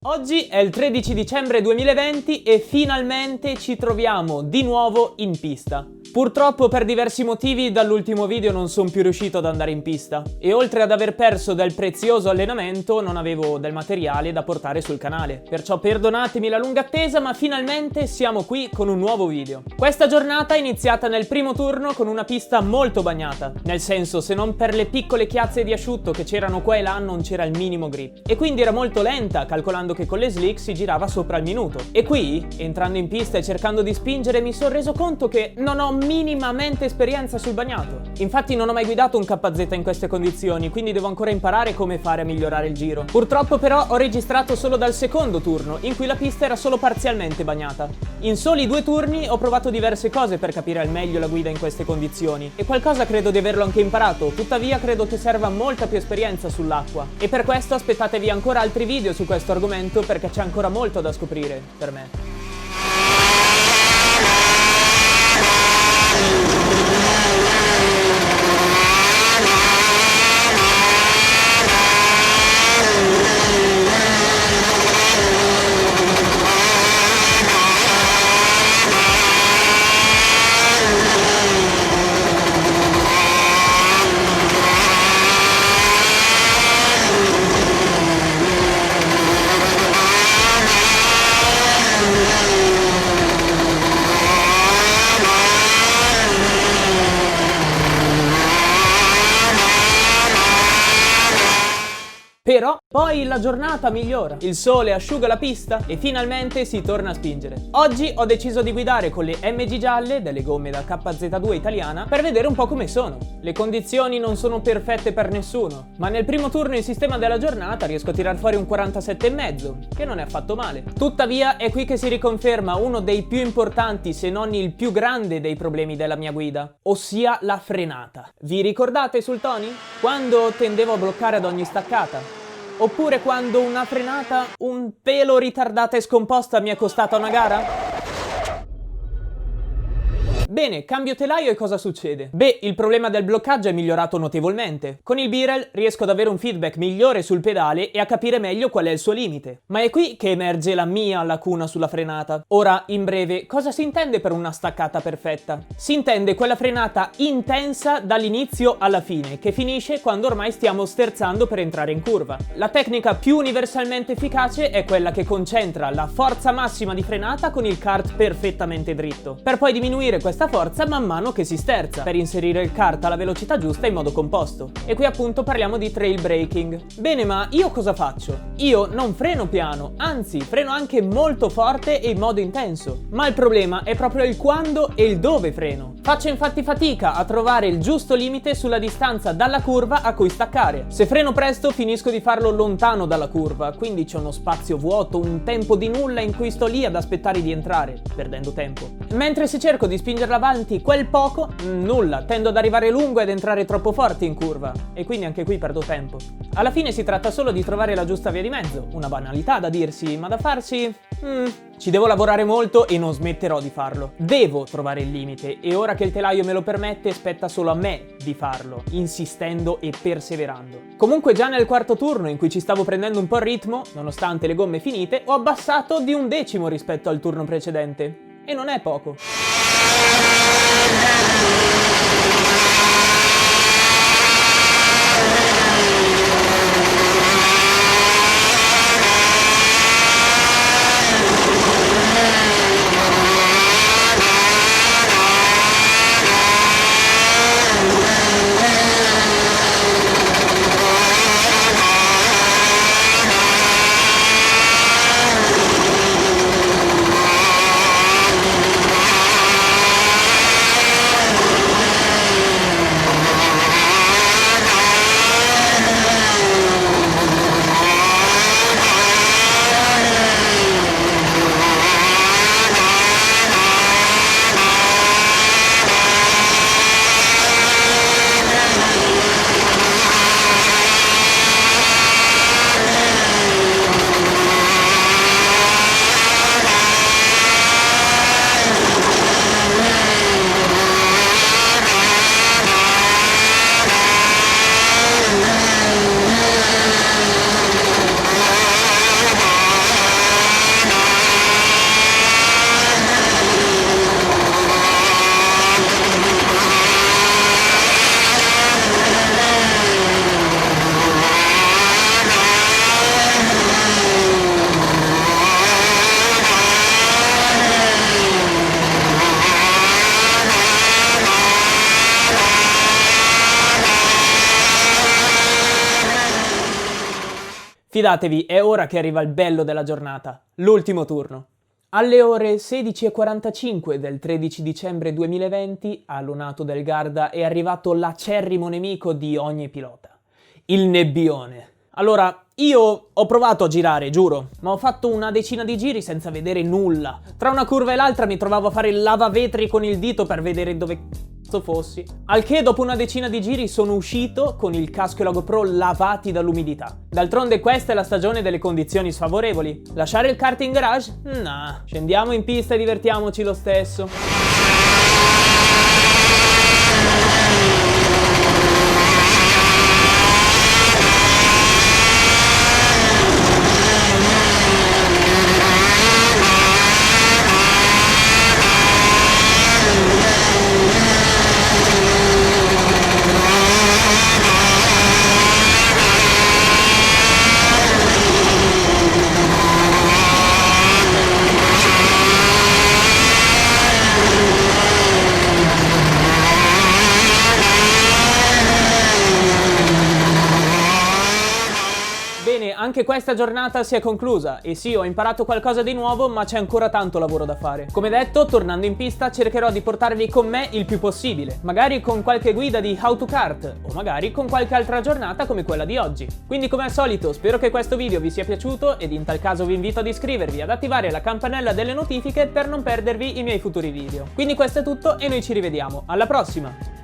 Oggi è il 13 dicembre 2020 e finalmente ci troviamo di nuovo in pista. Purtroppo per diversi motivi dall'ultimo video non sono più riuscito ad andare in pista e oltre ad aver perso del prezioso allenamento non avevo del materiale da portare sul canale. Perciò perdonatemi la lunga attesa, ma finalmente siamo qui con un nuovo video. Questa giornata è iniziata nel primo turno con una pista molto bagnata, nel senso, se non per le piccole chiazze di asciutto che c'erano qua e là non c'era il minimo grip e quindi era molto lenta, calcolando che con le slick si girava sopra il minuto. E qui, entrando in pista e cercando di spingere, mi sono reso conto che non ho minimamente esperienza sul bagnato. Infatti non ho mai guidato un KZ in queste condizioni, quindi devo ancora imparare come fare a migliorare il giro. Purtroppo però ho registrato solo dal secondo turno, in cui la pista era solo parzialmente bagnata. In soli 2 turni ho provato diverse cose per capire al meglio la guida in queste condizioni e qualcosa credo di averlo anche imparato, tuttavia credo che serva molta più esperienza sull'acqua e per questo aspettatevi ancora altri video su questo argomento, perché c'è ancora molto da scoprire per me. Però poi la giornata migliora, il sole asciuga la pista e finalmente si torna a spingere. Oggi ho deciso di guidare con le MG gialle delle gomme da KZ2 italiana per vedere un po' come sono. Le condizioni non sono perfette per nessuno, ma nel primo turno in sistema della giornata riesco a tirar fuori un 47,5, che non è affatto male. Tuttavia è qui che si riconferma uno dei più importanti, se non il più grande dei problemi della mia guida, ossia la frenata. Vi ricordate sul Tony? Quando tendevo a bloccare ad ogni staccata? Oppure quando una frenata un pelo ritardata e scomposta mi è costata una gara? Bene, cambio telaio e cosa succede? Beh, il problema del bloccaggio è migliorato notevolmente. Con il Birel riesco ad avere un feedback migliore sul pedale e a capire meglio qual è il suo limite. Ma è qui che emerge la mia lacuna sulla frenata. Ora, in breve, cosa si intende per una staccata perfetta? Si intende quella frenata intensa dall'inizio alla fine, che finisce quando ormai stiamo sterzando per entrare in curva. La tecnica più universalmente efficace è quella che concentra la forza massima di frenata con il kart perfettamente dritto, per poi diminuire questa forza man mano che si sterza, per inserire il kart alla velocità giusta in modo composto. E qui appunto parliamo di trail braking. Bene, ma io cosa faccio? Io non freno piano, anzi freno anche molto forte e in modo intenso. Ma il problema è proprio il quando e il dove freno. Faccio infatti fatica a trovare il giusto limite sulla distanza dalla curva a cui staccare. Se freno presto finisco di farlo lontano dalla curva, quindi c'è uno spazio vuoto, un tempo di nulla in cui sto lì ad aspettare di entrare, perdendo tempo. Mentre se cerco di spingerla avanti quel poco, nulla, tendo ad arrivare lungo ed entrare troppo forte in curva e quindi anche qui perdo tempo. Alla fine si tratta solo di trovare la giusta via di mezzo, una banalità da dirsi, ma da farsi... Ci devo lavorare molto e non smetterò di farlo. Devo trovare il limite e ora che il telaio me lo permette spetta solo a me di farlo, insistendo e perseverando. Comunque già nel quarto turno, in cui ci stavo prendendo un po' il ritmo, nonostante le gomme finite, ho abbassato di 1/10 rispetto al turno precedente. E non è poco. Fidatevi, è ora che arriva il bello della giornata, l'ultimo turno. Alle ore 16:45 del 13 dicembre 2020, a Lonato del Garda è arrivato l'acerrimo nemico di ogni pilota, il nebbione. Allora, io ho provato a girare, giuro, ma ho fatto una decina di giri senza vedere nulla. Tra una curva e l'altra mi trovavo a fare il lavavetri con il dito per vedere dove fossi. Al che dopo una decina di giri sono uscito con il casco e la GoPro lavati dall'umidità. D'altronde questa è la stagione delle condizioni sfavorevoli. Lasciare il kart in garage? Nah. Scendiamo in pista e divertiamoci lo stesso. Bene, anche questa giornata si è conclusa e sì, ho imparato qualcosa di nuovo, ma c'è ancora tanto lavoro da fare. Come detto, tornando in pista cercherò di portarvi con me il più possibile, magari con qualche guida di How to Kart o magari con qualche altra giornata come quella di oggi. Quindi come al solito spero che questo video vi sia piaciuto ed in tal caso vi invito ad iscrivervi e ad attivare la campanella delle notifiche per non perdervi i miei futuri video. Quindi questo è tutto e noi ci rivediamo, alla prossima!